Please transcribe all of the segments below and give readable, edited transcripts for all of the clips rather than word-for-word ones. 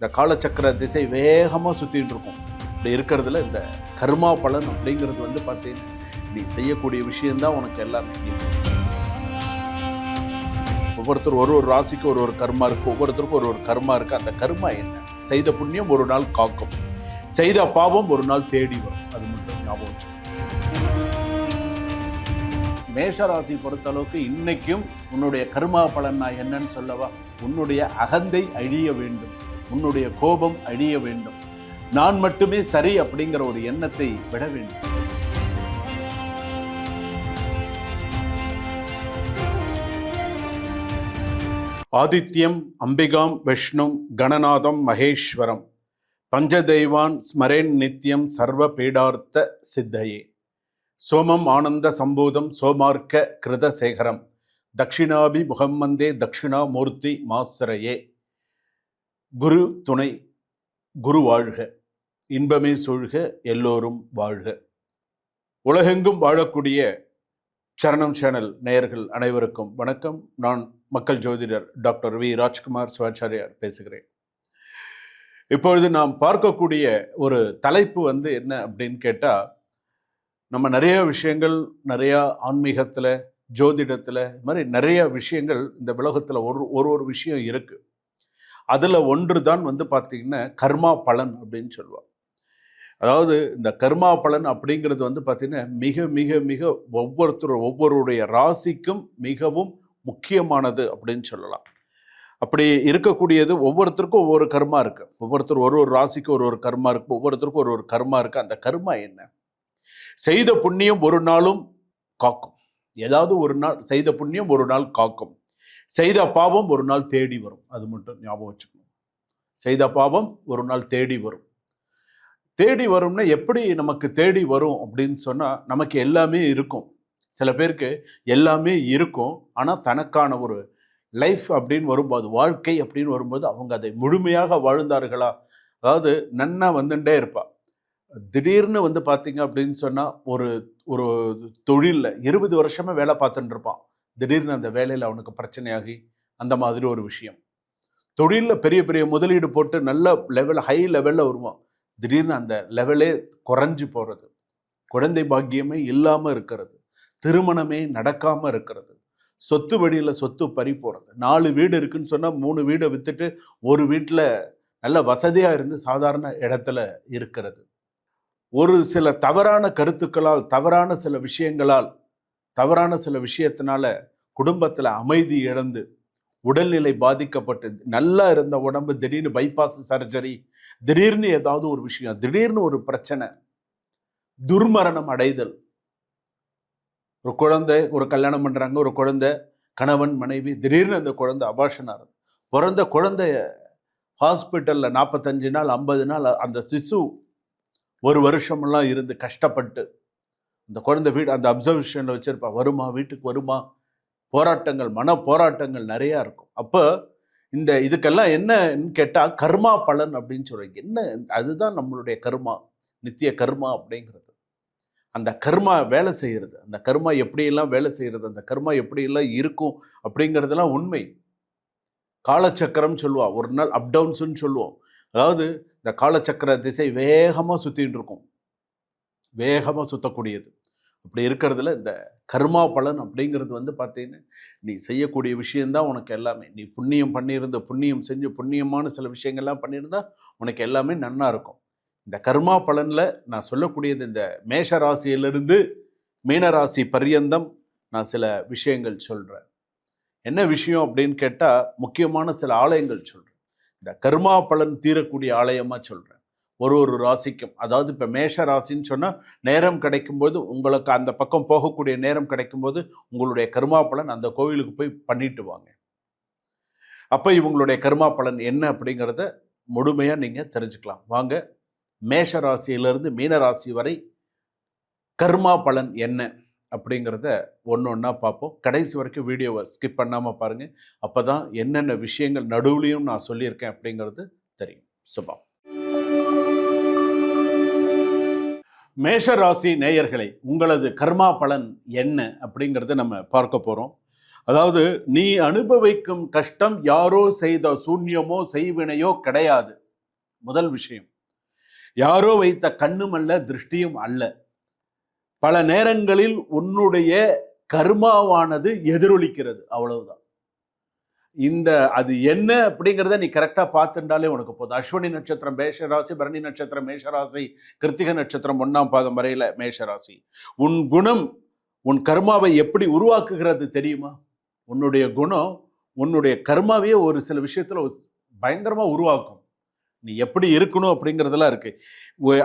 இந்த காலச்சக்கர திசை வேகமாக சுற்றிட்டு இருக்கும். இப்படி இருக்கிறதுல இந்த கர்மா பலன் அப்படிங்கிறது வந்து பார்த்தீங்கன்னா நீ செய்யக்கூடிய விஷயந்தான் உனக்கு எல்லாமே. ஒவ்வொருத்தர் ஒரு ஒரு ராசிக்கு ஒரு ஒரு கர்மா இருக்குது, ஒவ்வொருத்தருக்கும் ஒரு ஒரு கர்மா இருக்குது. அந்த கர்மா என்ன? செய்த புண்ணியம் ஒரு நாள் காக்கும், செய்த பாவம் ஒரு நாள் தேடி வரும். அது மட்டும் ஞாபகம் வச்சுக்கணும். மேஷராசி பொறுத்தளவுக்கு இன்னைக்கும் உன்னுடைய கர்மா பலன் நான் என்னன்னு சொல்லவா? உன்னுடைய அகந்தை அழிய வேண்டும், உன்னுடைய கோபம் அழிய வேண்டும், நான் மட்டுமே சரி அப்படிங்கிற ஒரு எண்ணத்தை விட வேண்டும். ஆதித்யம் அம்பிகாம் விஷ்ணும் கணநாதம் மகேஸ்வரம் பஞ்சதெய்வான் ஸ்மரேன் நித்யம் சர்வ பீடார்த்த சித்தையே சோமம் ஆனந்த சம்போதம் சோமார்க்க கிருதசேகரம் தட்சிணாபி முகம்மந்தே தட்சிணாமூர்த்தி மாசரையே. குரு துணை, குரு வாழ்க, இன்பமே சூழ்க, எல்லோரும் வாழ்க. உலகெங்கும் வாழக்கூடிய சரணம் சேனல் நேயர்கள் அனைவருக்கும் வணக்கம். நான் மக்கள் ஜோதிடர் டாக்டர் வி ராஜ்குமார் சிவாச்சாரியார் பேசுகிறேன். இப்பொழுது நாம் பார்க்கக்கூடிய ஒரு தலைப்பு வந்து என்ன அப்படின்னு கேட்டால், நம்ம நிறைய விஷயங்கள், நிறையா ஆன்மீகத்தில், ஜோதிடத்தில், இது மாதிரி நிறைய விஷயங்கள் இந்த உலகத்தில் ஒரு விஷயம் இருக்குது. அதில் ஒன்று தான் வந்து பார்த்திங்கன்னா கர்மா பலன் அப்படின்னு சொல்லுவாங்க. அதாவது இந்த கர்மா பலன் அப்படிங்கிறது வந்து பார்த்திங்கன்னா மிக மிக மிக ஒவ்வொருடைய ராசிக்கும் மிகவும் முக்கியமானது அப்படின்னு சொல்லலாம். அப்படி இருக்கக்கூடியது ஒவ்வொருத்தருக்கும் ஒவ்வொரு கர்மா இருக்குது. ஒவ்வொருத்தர் ஒரு ராசிக்கு ஒரு கர்மா இருக்குது, ஒவ்வொருத்தருக்கும் ஒரு கர்மா இருக்குது. அந்த கர்மா என்ன? செய்த புண்ணியம் ஒரு நாளும் காக்கும். ஏதாவது ஒரு நாள் செய்த புண்ணியம் ஒரு நாள் காக்கும், செய்த பாவம் ஒரு நாள் தேடி வரும். அது மட்டும் ஞாபகம் வச்சுக்கணும். செய்த பாவம் ஒரு நாள் தேடி வரும். தேடி வரும்னா எப்படி நமக்கு தேடி வரும் அப்படின்னு சொன்னால், நமக்கு எல்லாமே இருக்கும். சில பேருக்கு எல்லாமே இருக்கும், ஆனால் தனக்கான ஒரு லைஃப் அப்படின்னு வரும்போது, வாழ்க்கை அப்படின்னு வரும்போது அவங்க அதை முழுமையாக வாழ்ந்தார்களா? அதாவது நன்னா வந்துட்டே இருப்பா. திடீர்னு வந்து பார்த்தீங்க அப்படின்னு சொன்னால், ஒரு தொழிலில் 20 வருஷமே வேலை பார்த்துட்டு இருப்பான். திடீர்னு அந்த வேலையில் அவனுக்கு பிரச்சனையாகி அந்த மாதிரி ஒரு விஷயம். தொழிலில் பெரிய பெரிய முதலீடு போட்டு நல்ல லெவல், ஹை லெவலில் வருவான். திடீர்னு அந்த லெவலே குறைஞ்சி போகிறது, குழந்தை பாக்கியமே இல்லாமல் இருக்கிறது, திருமணமே நடக்காமல் இருக்கிறது, சொத்து வழியில் சொத்து பறி போகிறது. 4 வீடு இருக்குன்னு சொன்னால் 3 வீடை விற்றுட்டு ஒரு வீட்டில் நல்ல வசதியாக இருந்து சாதாரண இடத்துல இருக்கிறது. ஒரு சில தவறான கருத்துக்களால், தவறான சில விஷயங்களால், தவறான சில விஷயத்தினால குடும்பத்தில் அமைதி இழந்து, உடல்நிலை பாதிக்கப்பட்டு, நல்லா இருந்த உடம்பு திடீர்னு பைபாஸ் சர்ஜரி, திடீர்னு ஏதாவது ஒரு விஷயம், திடீர்னு ஒரு பிரச்சனை, துர்மரணம் அடைதல். ஒரு குழந்தை, ஒரு கல்யாணம் பண்ணுறாங்க, ஒரு குழந்தை, கணவன் மனைவி, திடீர்னு அந்த குழந்தை அபார்ஷனாக பிறந்த குழந்தைய ஹாஸ்பிட்டலில் 45 நாள் 50 நாள் அந்த சிசு 1 வருஷமெல்லாம் இருந்து கஷ்டப்பட்டு அந்த குழந்தை அந்த அப்சர்வேஷனில் வச்சுருப்பா. வருமா, வீட்டுக்கு வருமா, போராட்டங்கள், மன போராட்டங்கள் நிறையா இருக்கும். அப்போ இதுக்கெல்லாம் என்னன்னு கேட்டால் கர்மா பலன் அப்படின்னு சொல்கிறீங்க. என்ன? அதுதான் நம்மளுடைய கர்மா, நித்திய கர்மா அப்படிங்கிறது. அந்த கர்மா வேலை செய்கிறது, அந்த கர்மா எப்படியெல்லாம் வேலை செய்கிறது, அந்த கர்மா எப்படியெல்லாம் இருக்கும் அப்படிங்கிறதெல்லாம் உண்மை. காலச்சக்கரம் சொல்லுவா, ஒரு நாள் அப் டவுன்ஸ்ன்னு சொல்லுவோம். அதாவது இந்த காலச்சக்கர திசை வேகமாக சுற்றிட்டு இருக்கும், வேகமாக சுற்றக்கூடியது. அப்படி இருக்கிறதுல இந்த கர்மா பலன் அப்படிங்கிறது வந்து பார்த்தீங்கன்னா நீ செய்யக்கூடிய விஷயந்தான் உனக்கு எல்லாமே. நீ புண்ணியம் பண்ணியிருந்த, புண்ணியம் செஞ்சு புண்ணியமான சில விஷயங்கள்லாம் பண்ணியிருந்தா உனக்கு எல்லாமே நன்னா இருக்கும். இந்த கர்மா பலனில் நான் சொல்லக்கூடியது இந்த மேஷ ராசியிலிருந்து மீனராசி பர்யந்தம் நான் சில விஷயங்கள் சொல்கிறேன். என்ன விஷயம் அப்படின்னு கேட்டால், முக்கியமான சில ஆலயங்கள் சொல்கிறேன். இந்த கர்மா பலன் தீரக்கூடிய ஆலயமாக சொல்கிறேன். ஒரு ராசிக்கும், அதாவது இப்போ மேஷ ராசின்னு சொன்னால் நேரம் கிடைக்கும்போது, உங்களுக்கு அந்த பக்கம் போகக்கூடிய நேரம் கிடைக்கும்போது உங்களுடைய கர்மா பலன் அந்த கோவிலுக்கு போய் பண்ணிட்டு வாங்க. அப்போ இவங்களுடைய கர்மா பலன் என்ன அப்படிங்கிறத முழுமையாக நீங்கள் தெரிஞ்சுக்கலாம். வாங்க, மேஷ ராசியிலிருந்து மீனராசி வரை கர்மா பலன் என்ன அப்படிங்கிறத ஒன்று ஒன்றா பார்ப்போம். கடைசி வரைக்கும் வீடியோவை ஸ்கிப் பண்ணாமல் பாருங்கள். அப்போ தான் என்னென்ன விஷயங்கள் நடுவுலையும் நான் சொல்லியிருக்கேன் அப்படிங்கிறது தெரியும். சுபம். மேஷ ராசி நேயர்களை, உங்களது கர்மா பலன் என்ன அப்படிங்கிறத நம்ம பார்க்க போகிறோம். அதாவது, நீ அனுபவிக்கும் கஷ்டம் யாரோ செய்த சூன்யமோ செய்வினையோ கிடையாது. முதல் விஷயம். யாரோ வைத்த கண்ணும் அல்ல, திருஷ்டியும் அல்ல. பல நேரங்களில் உன்னுடைய கர்மாவானது எதிரொலிக்கிறது, அவ்வளவுதான். அது என்ன அப்படிங்கிறத நீ கரெக்டாக பார்த்துட்டாலே உனக்கு போதும். அஸ்வினி நட்சத்திரம் மேஷராசி, பரணி நட்சத்திரம் மேஷராசி, கிருத்திகை நட்சத்திரம் 1ஆம் பாதம் வரையில மேஷராசி. உன் குணம் உன் கர்மாவை எப்படி உருவாக்குகிறது தெரியுமா? உன்னுடைய குணம் உன்னுடைய கர்மாவையே ஒரு சில விஷயத்துல பயங்கரமா உருவாக்கும். நீ எப்படி இருக்கணும் அப்படிங்கிறதெல்லாம் இருக்கு.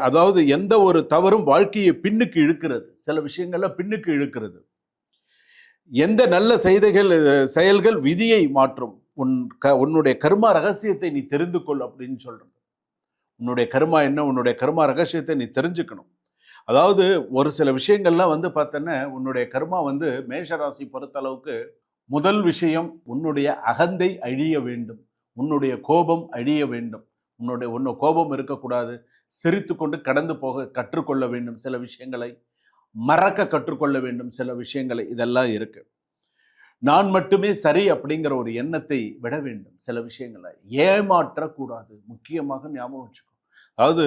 அதாவது எந்த ஒரு தவறும் வாழ்க்கையை பின்னுக்கு இழுக்கிறது, சில விஷயங்கள்ல பின்னுக்கு இழுக்கிறது. எந்த நல்ல செயல்கள் விதியை மாற்றும். உன்னுடைய கர்மா ரகசியத்தை நீ தெரிந்து கொள் அப்படின்னு சொல்றது. உன்னுடைய கர்மா என்ன, உன்னுடைய கர்மா ரகசியத்தை நீ தெரிஞ்சுக்கணும். அதாவது ஒரு சில விஷயங்கள்லாம் பார்த்தோன்னா உன்னுடைய கர்மா மேஷராசி பொறுத்த அளவுக்கு முதல் விஷயம், உன்னுடைய அகந்தை அழிய வேண்டும், உன்னுடைய கோபம் அழிய வேண்டும். உன்னுடைய கோபம் இருக்கக்கூடாது. சிரித்து கொண்டு கடந்து போக கற்றுக்கொள்ள வேண்டும், சில விஷயங்களை மறக்க கற்றுக்கொள்ள வேண்டும், சில விஷயங்களை. இதெல்லாம் இருக்கு. நான் மட்டுமே சரி அப்படிங்கிற ஒரு எண்ணத்தை விட வேண்டும், சில விஷயங்களை ஏமாற்றக்கூடாது. முக்கியமாக ஞாபகம் வச்சுக்கோ. அதாவது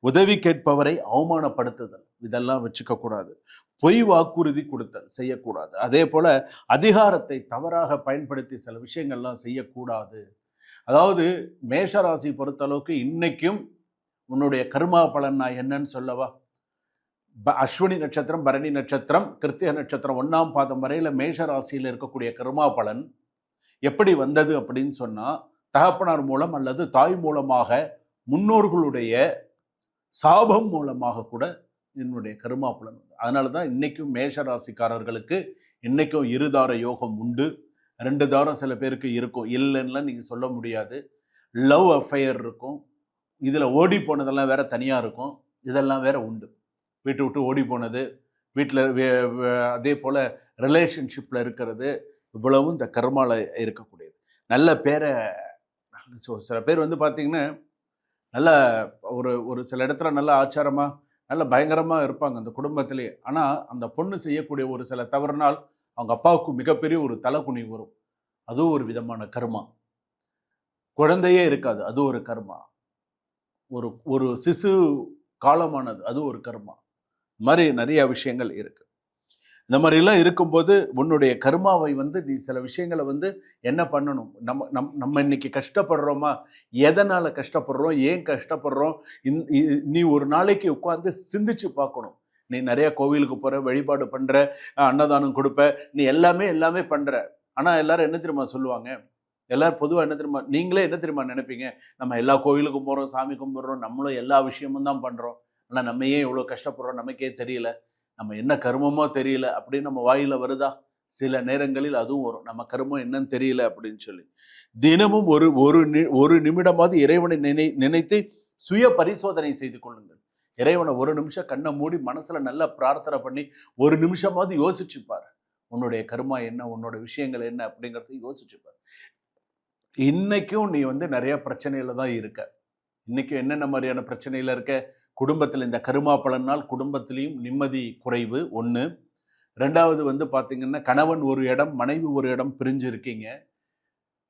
உதவி கேட்பவரை அவமானப்படுத்துதல், இதெல்லாம் வச்சுக்க கூடாது. பொய் வாக்குறுதி கொடுத்தல் செய்யக்கூடாது. அதே போல அதிகாரத்தை தவறாக பயன்படுத்தி சில விஷயங்கள்லாம் செய்யக்கூடாது. அதாவது மேஷராசி பொறுத்தளவுக்கு இன்னைக்கும் உன்னுடைய கர்மா பலன் நான் என்னன்னு சொல்லவா? அஸ்வினி நட்சத்திரம், பரணி நட்சத்திரம், கிருத்திகை நட்சத்திரம் 1ஆம் பாதம் வரையில மேஷராசியில் இருக்கக்கூடிய கர்மா பலன் எப்படி வந்தது அப்படின்னு சொன்னா, தகப்பனார் மூலம் அல்லது தாய் மூலமாக, முன்னோர்களுடைய சாபம் மூலமாக கூட என்னுடைய கர்மா பலன். அதனால தான் இன்னைக்கும் மேஷராசிக்காரர்களுக்கு இன்னைக்கும் இருதார யோகம் உண்டு. 2 தாரம் சில பேருக்கு இருக்கும், இல்லைன்னா நீங்க சொல்ல முடியாது. லவ் அஃபையர் இருக்கும், இதுல ஓடி போனதெல்லாம் வேற தனியா இருக்கும், இதெல்லாம் வேற உண்டு. வீட்டு விட்டு ஓடி போனது, வீட்டில் அதே போல ரிலேஷன்ஷிப்ல இருக்கிறது, இவ்வளவும் இந்த கர்மால இருக்கக்கூடியது. நல்ல பேரை சில பேர் பார்த்தீங்கன்னா நல்ல ஒரு சில இடத்துல நல்ல ஆச்சாரமா நல்ல பயங்கரமா இருப்பாங்க அந்த குடும்பத்திலேயே. ஆனா அந்த பொண்ணு செய்யக்கூடிய ஒரு சில தவறுனால் அவங்க அப்பாவுக்கு மிகப்பெரிய ஒரு தலைக்குனி வரும். அதுவும் ஒரு விதமான கர்மா. குழந்தையே இருக்காது, அது ஒரு கர்மா. ஒரு சிசு காலமானது, அது ஒரு கர்மா. மாதிரி நிறைய விஷயங்கள் இருக்கு. இந்த மாதிரிலாம் இருக்கும்போது உன்னுடைய கர்மாவை நீ சில விஷயங்களை என்ன பண்ணணும்? நம்ம இன்னைக்கு கஷ்டப்படுறோமா? எதனால கஷ்டப்படுறோம்? ஏன் கஷ்டப்படுறோம்? நீ ஒரு நாளைக்கு உட்கார்ந்து சிந்திச்சு பார்க்கணும். நீ நிறைய கோவிலுக்கு போற, வழிபாடு பண்ற, அன்னதானம் கொடுப்ப, நீ எல்லாமே பண்ற. ஆனா எல்லாரும் என்ன தெரியுமா சொல்லுவாங்க? எல்லாரும் பொதுவாக என்ன தெரியுமா, நீங்களே என்ன தெரியுமா நினைப்பீங்க? நம்ம எல்லா கோவிலுக்கும் போறோம், சாமி கும்பிடுறோம், நம்மளும் எல்லா விஷயமும் தான் பண்றோம். ஆனால் நம்ம ஏன் இவ்வளோ கஷ்டப்படுறோம் நமக்கே தெரியல, நம்ம என்ன கர்மமோ தெரியல அப்படின்னு நம்ம வாயில வருதா? சில நேரங்களில் அதுவும் வரும், நம்ம கர்மம் என்னன்னு தெரியல அப்படின்னு சொல்லி. தினமும் ஒரு நிமிடமாவது இறைவனை நினைத்து சுய பரிசோதனை செய்து கொள்ளுங்கள். இறைவனை ஒரு நிமிஷம் கண்ணை மூடி மனசுல நல்லா பிரார்த்தனை பண்ணி ஒரு நிமிஷமாவது யோசிச்சுப்பார். உன்னுடைய கர்மா என்ன, உன்னோட விஷயங்கள் என்ன அப்படிங்கிறத யோசிச்சுப்பார். இன்னைக்கும் நீ நிறைய பிரச்சனையில தான் இருக்க. இன்னைக்கும் என்னென்ன மாதிரியான பிரச்சனையில இருக்க? குடும்பத்தில் இந்த கர்மா பலனால் குடும்பத்திலையும் நிம்மதி குறைவு ஒன்று. 2வது பார்த்தீங்கன்னா கணவன் ஒரு இடம், மனைவி ஒரு இடம் பிரிஞ்சு இருக்கீங்க.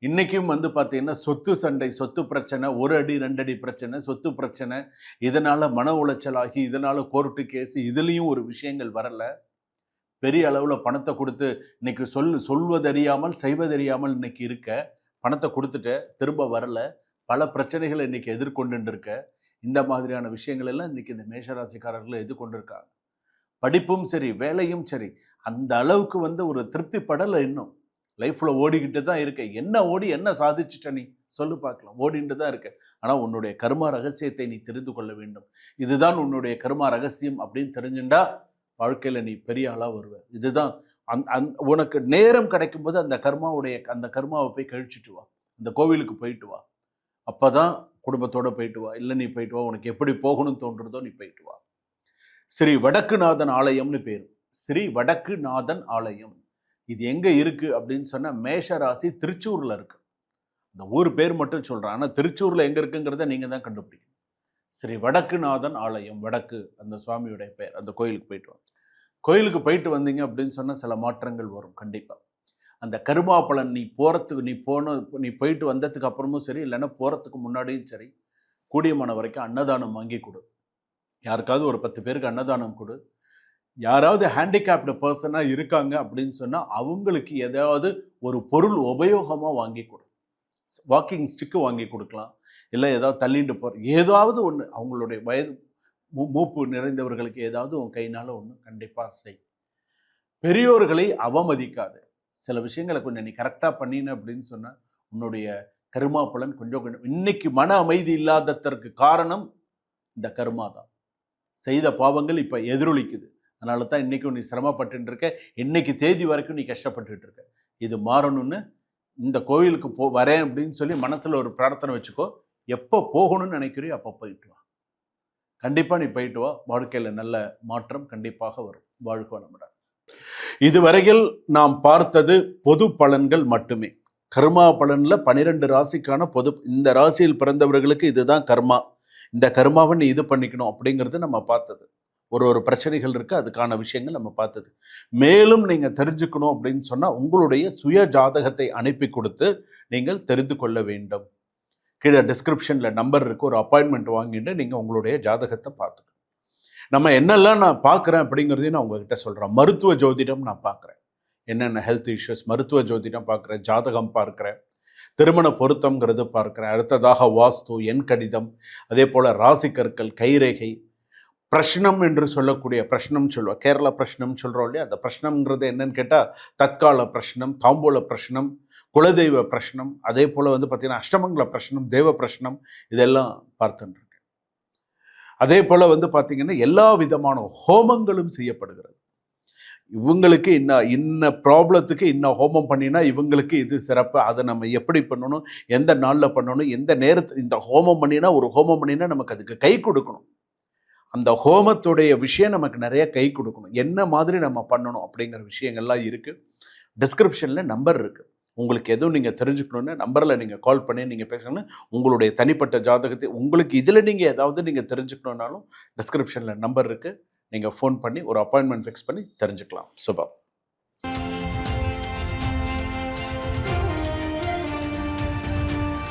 இன்னைக்கும் பார்த்தீங்கன்னா சொத்து சண்டை, சொத்து பிரச்சனை, 1 அடி 2 அடி பிரச்சனை, சொத்து பிரச்சனை, இதனால மன உளைச்சலாகி, இதனால கோர்ட்டு கேஸ், இதுலேயும் ஒரு விஷயங்கள் வரல. பெரிய அளவில் பணத்தை கொடுத்து இன்னைக்கு சொல்வதறியாமல் செய்வதறியாமல் இன்னைக்கு இருக்க. பணத்தை கொடுத்துட்ட, திரும்ப வரல, பல பிரச்சனைகளை இன்னைக்கு எதிர்கொண்டு இருக்க. இந்த மாதிரியான விஷயங்கள் எல்லாம் இன்னைக்கு இந்த மேஷராசிக்காரர்கள் எதிர்கொண்டிருக்காங்க. படிப்பும் சரி, வேலையும் சரி, அந்த அளவுக்கு ஒரு திருப்தி படலை. இன்னும் லைஃப்ல ஓடிக்கிட்டு தான் இருக்க. என்ன சாதிச்சுட்ட நீ சொல்லு பார்க்கலாம்? ஓடிட்டு தான் இருக்க. ஆனால் உன்னுடைய கர்மா ரகசியத்தை நீ தெரிந்து கொள்ள வேண்டும். இதுதான் உன்னுடைய கர்மா ரகசியம் அப்படின்னு தெரிஞ்சுட்டா வாழ்க்கையில நீ பெரிய ஆளா வருவ. இதுதான் உனக்கு நேரம் கிடைக்கும் போது அந்த கர்மாவை போய் கழிச்சுட்டு வா. அந்த கோவிலுக்கு போயிட்டு வா. அப்பதான் குடும்பத்தோட போயிட்டு வா. இல்லை நீ போயிட்டு வா, உனக்கு எப்படி போகணும்னு தோன்றதோ நீ போயிட்டு வா. ஸ்ரீ வடக்குநாதன் ஆலயம்னு பேரு. ஸ்ரீ வடக்குநாதன் ஆலயம். இது எங்க இருக்கு அப்படின்னு சொன்னா மேஷராசி திருச்சூர்ல இருக்கு. இந்த ஊர் பேர் மட்டும் சொல்றேன், ஆனா திருச்சூர்ல எங்க இருக்குங்கிறத நீங்க தான் கண்டுபிடிக்கணும். ஸ்ரீ வடக்குநாதன் ஆலயம், வடக்கு அந்த சுவாமியுடைய பெயர். அந்த கோயிலுக்கு போயிட்டு வாங்க. கோயிலுக்கு போயிட்டு வந்தீங்க அப்படின்னு சொன்னா சில மாற்றங்கள் வரும் கண்டிப்பா. அந்த கர்மா பலன் நீ போயிட்டு வந்ததுக்கு அப்புறமும் சரி, இல்லைன்னா போறதுக்கு முன்னாடியும் சரி, கூடியமான வரைக்கும் அன்னதானம் வாங்கி கொடு. யாருக்காவது ஒரு 10 பேருக்கு அன்னதானம் கொடு. யாராவது ஹேண்டிகேப்டு பர்சனாக இருக்காங்க அப்படின்னு சொன்னால் அவங்களுக்கு ஏதாவது ஒரு பொருள் உபயோகமாக வாங்கி கொடு. வாக்கிங் ஸ்டிக்கு வாங்கி கொடுக்கலாம், இல்லை ஏதாவது தள்ளிட்டு போகிற ஏதாவது ஒன்று, அவங்களுடைய வயது மூப்பு நிறைந்தவர்களுக்கு ஏதாவது உன் கையினால் ஒன்று கண்டிப்பாக செய். பெரியோர்களை அவமதிக்காது. சில விஷயங்களை கொஞ்சம் நீ கரெக்டாக பண்ணின அப்படின்னு சொன்னால் உன்னுடைய கர்மா பலன் கொஞ்சம் கொஞ்சம். இன்னைக்கு மன அமைதி இல்லாததற்கு காரணம் இந்த கர்மா தான். செய்த பாவங்கள் இப்போ எதிரொலிக்குது. அதனால தான் இன்றைக்கும் நீ சிரமப்பட்டு இருக்க, இன்னைக்கு தேதி வரைக்கும் நீ கஷ்டப்பட்டு இருக்க. இது மாறணும்னு இந்த கோவிலுக்கு வரேன் அப்படின்னு சொல்லி மனசில் ஒரு பிரார்த்தனை வச்சுக்கோ. எப்போ போகணும்னு நினைக்கிறியோ அப்போ போயிட்டு வா. கண்டிப்பாக நீ போயிட்டு வா. வாழ்க்கையில் நல்ல மாற்றம் கண்டிப்பாக வரும். வாழ்க வளமுடன். இதுவரையில் நாம் பார்த்தது பொது பலன்கள் மட்டுமே. கர்மா பலனில் 12 ராசிக்கான இந்த ராசியில் பிறந்தவர்களுக்கு இதுதான் கர்மா, இந்த கர்மாவை நீ இது பண்ணிக்கணும் அப்படிங்கிறது நம்ம பார்த்தது. ஒரு பிரச்சனைகள் இருக்குது, அதுக்கான விஷயங்கள் நம்ம பார்த்தது. மேலும் நீங்கள் தெரிஞ்சுக்கணும் அப்படின்னு சொன்னால் உங்களுடைய சுய ஜாதகத்தை அனுப்பி கொடுத்து நீங்கள் தெரிந்து கொள்ள வேண்டும். கீழே டிஸ்கிரிப்ஷனில் நம்பர் இருக்குது, ஒரு அப்பாயின்மெண்ட் வாங்கிட்டு நீங்கள் உங்களுடைய ஜாதகத்தை பார்த்துக்கணும். நம்ம என்னெல்லாம் நான் பார்க்குறேன் அப்படிங்கிறதையும் நான் உங்ககிட்ட சொல்கிறேன். மருத்துவ ஜோதிடம் நான் பார்க்குறேன், என்னென்ன ஹெல்த் இஷ்யூஸ், மருத்துவ ஜோதிடம் பார்க்குறேன், ஜாதகம் பார்க்குறேன், திருமண பொருத்தம்ங்கிறது பார்க்குறேன், அடுத்ததாக வாஸ்து, எண் கடிதம், அதே போல் ராசி கற்கள், கைரேகை, பிரஷ்னம் என்று சொல்லக்கூடிய பிரஷ்னம் சொல்லுவோம், கேரளா பிரஷ்னம் சொல்கிறோம் இல்லையா, அந்த பிரஷ்னம்ங்கிறது என்னன்னு கேட்டால் தற்கால பிரஷ்னம், தாம்பூல பிரஷ்னம், குலதெய்வ பிரஷ்னம், அதே போல் பார்த்திங்கன்னா அஷ்டமங்கல பிரஷ்னம், தேவ பிரஷ்னம், இதெல்லாம் பார்த்துட்டுருக்கேன். அதே போல் பார்த்திங்கன்னா எல்லா விதமான ஹோமங்களும் செய்யப்படுகிறது. இவங்களுக்கு இன்ன ப்ராப்ளத்துக்கு இன்ன ஹோமம் பண்ணினா இவங்களுக்கு இது சிறப்பு, அதை நம்ம எப்படி பண்ணணும், எந்த நாளில் பண்ணணும், எந்த நேரத்தில் இந்த ஹோமம் பண்ணினா, ஒரு ஹோமம் பண்ணினா நமக்கு அதுக்கு கை கொடுக்கணும். அந்த ஹோமத்துடைய விஷயம் நமக்கு நிறைய கை கொடுக்கணும். என்ன மாதிரி நம்ம பண்ணணும் அப்படிங்கிற விஷயங்கள்லாம் இருக்குது. டிஸ்கிரிப்ஷனில் நம்பர் இருக்குது. உங்களுக்கு எதுவும் நீங்கள் தெரிஞ்சுக்கணுன்னு நம்பரில் நீங்கள் கால் பண்ணி நீங்கள் பேசணும்னு உங்களுடைய தனிப்பட்ட ஜாதகத்தை உங்களுக்கு இதில் நீங்கள் ஏதாவது நீங்கள் தெரிஞ்சுக்கணுன்னாலும் டிஸ்கிரிப்ஷனில் நம்பர் இருக்குது. நீங்கள் ஃபோன் பண்ணி ஒரு அப்பாயின்மெண்ட் ஃபிக்ஸ் பண்ணி தெரிஞ்சுக்கலாம். சுபம்.